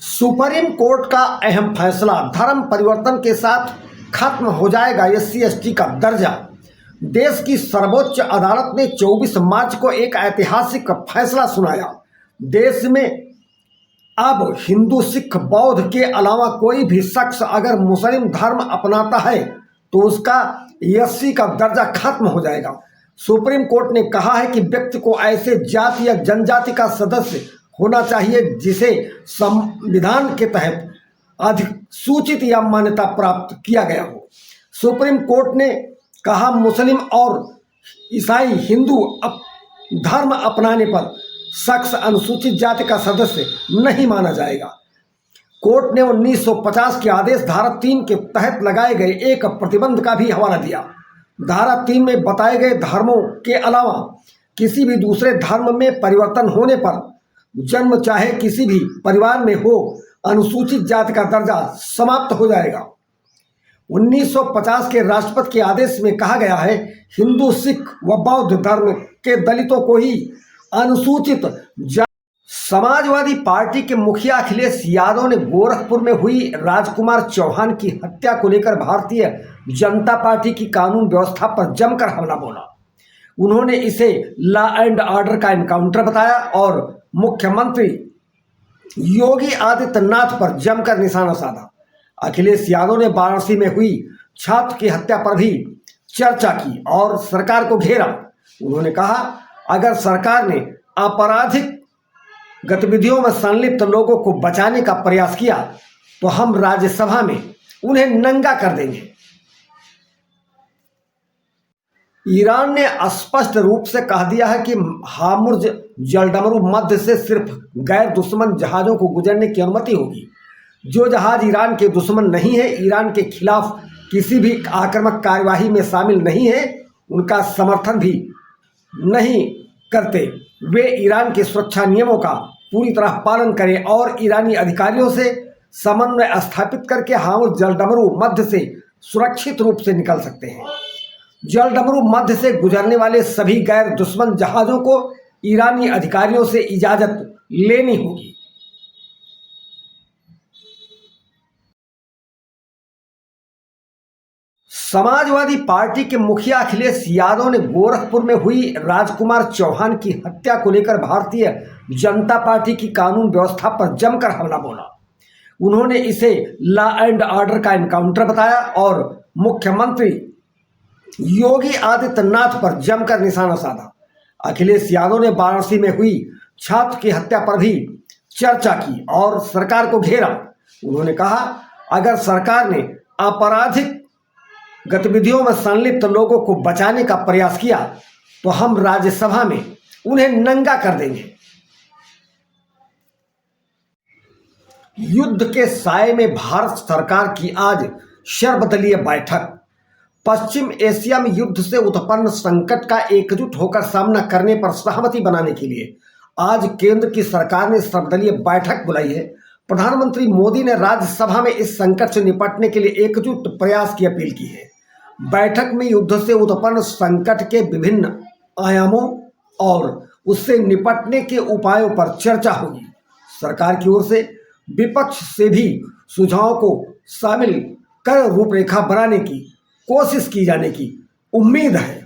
Supreme court का अहम फैसला, धर्म परिवर्तन के साथ खत्म हो जाएगा SC/ST का दर्जा। देश की सर्वोच्च अदालत ने 24 मार्च को एक ऐतिहासिक फैसला सुनाया। देश में अब हिंदू, सिख, बौद्ध के अलावा कोई भी शख्स अगर मुस्लिम धर्म अपनाता है तो उसका SC का दर्जा खत्म हो जाएगा। सुप्रीम कोर्ट ने कहा है कि व्यक्ति को ऐसे जाति या जनजाति का सदस्य होना चाहिए जिसे संविधान के तहत अधिसूचित या मान्यता प्राप्त किया गया हो। सुप्रीम कोर्ट ने कहा, मुस्लिम और ईसाई हिंदू धर्म अपनाने पर शख्स अनुसूचित जाति का सदस्य नहीं माना जाएगा। कोर्ट ने 1950 के आदेश धारा 3 के तहत लगाए गए एक प्रतिबंध का भी हवाला दिया। धारा 3 में बताए गए धर्मों के अलावा किसी भी दूसरे धर्म में परिवर्तन होने पर जन्म चाहे किसी भी परिवार में हो, अनुसूचित जाति का दर्जा समाप्त हो जाएगा। 1950 के राष्ट्रपति के आदेश में कहा गया है, हिंदू, सिख व बौद्ध धर्म के दलितों को ही अनुसूचित जाति। समाजवादी पार्टी के मुखिया अखिलेश यादव ने गोरखपुर में हुई राजकुमार चौहान की हत्या को लेकर भारतीय जनता पार्टी की कानून व्यवस्था पर जमकर हमला बोला। उन्होंने इसे लॉ एंड ऑर्डर का एनकाउंटर बताया और मुख्यमंत्री योगी आदित्यनाथ पर जमकर निशाना साधा। अखिलेश यादव ने वाराणसी में हुई छात्र की हत्या पर भी चर्चा की और सरकार को घेरा। उन्होंने कहा, अगर सरकार ने आपराधिक गतिविधियों में संलिप्त लोगों को बचाने का प्रयास किया तो हम राज्यसभा में उन्हें नंगा कर देंगे। ईरान ने स्पष्ट रूप से कह दिया है कि हार्मुज जलडमरू मध्य से सिर्फ गैर दुश्मन जहाज़ों को गुजरने की अनुमति होगी। जो जहाज़ ईरान के दुश्मन नहीं है, ईरान के खिलाफ किसी भी आक्रामक कार्यवाही में शामिल नहीं है, उनका समर्थन भी नहीं करते, वे ईरान के सुरक्षा नियमों का पूरी तरह पालन करें और ईरानी अधिकारियों से समन्वय स्थापित करके हार्मुज जलडमरू मध्य से सुरक्षित रूप से निकल सकते हैं। जलडमरू मध्य से गुजरने वाले सभी गैर दुश्मन जहाज़ों को ईरानी अधिकारियों से इजाज़त लेनी होगी। समाजवादी पार्टी के मुखिया अखिलेश यादव ने गोरखपुर में हुई राजकुमार चौहान की हत्या को लेकर भारतीय जनता पार्टी की कानून व्यवस्था पर जमकर हमला बोला। उन्होंने इसे लॉ एंड ऑर्डर का एनकाउंटर बताया और मुख्यमंत्री योगी आदित्यनाथ पर जमकर निशाना साधा। अखिलेश यादव ने वाराणसी में हुई छात्र की हत्या पर भी चर्चा की और सरकार को घेरा। उन्होंने कहा, अगर सरकार ने आपराधिक गतिविधियों में संलिप्त लोगों को बचाने का प्रयास किया तो हम राज्यसभा में उन्हें नंगा कर देंगे। युद्ध के साए में भारत सरकार की आज सर्वदलीय बैठक। पश्चिम एशिया में युद्ध से उत्पन्न संकट का एकजुट होकर सामना करने पर सहमति बनाने के लिए आज केंद्र की सरकार ने सर्वदलीय बैठक बुलाई है। प्रधानमंत्री मोदी ने राज्यसभा में इस संकट से निपटने के लिए एकजुट प्रयास की अपील की है। बैठक में युद्ध से उत्पन्न संकट के विभिन्न आयामों और उससे निपटने के उपायों पर चर्चा होगी। सरकार की ओर से विपक्ष से भी सुझावों को शामिल कर रूपरेखा बनाने की कोशिश की जाने की उम्मीद है।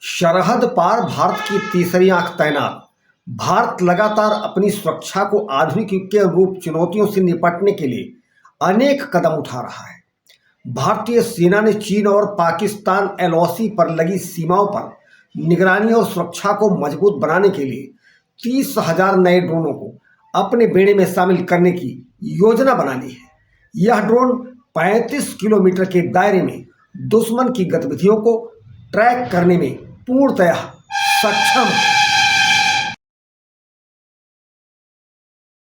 सरहद पार भारत की तीसरी आंख तैनात। भारत लगातार अपनी सुरक्षा को आधुनिक युग के रूप चुनौतियों से निपटने के लिए अनेक कदम उठा रहा है। भारतीय सेना ने चीन और पाकिस्तान LOC पर लगी सीमाओं पर निगरानी और सुरक्षा को मजबूत बनाने के लिए 30,000 नए ड्रोनों को अपने बेड़े में शामिल करने की योजना बना ली है। यह ड्रोन 35 किलोमीटर के दायरे में दुश्मन की गतिविधियों को ट्रैक करने में पूर्णतः सक्षम है।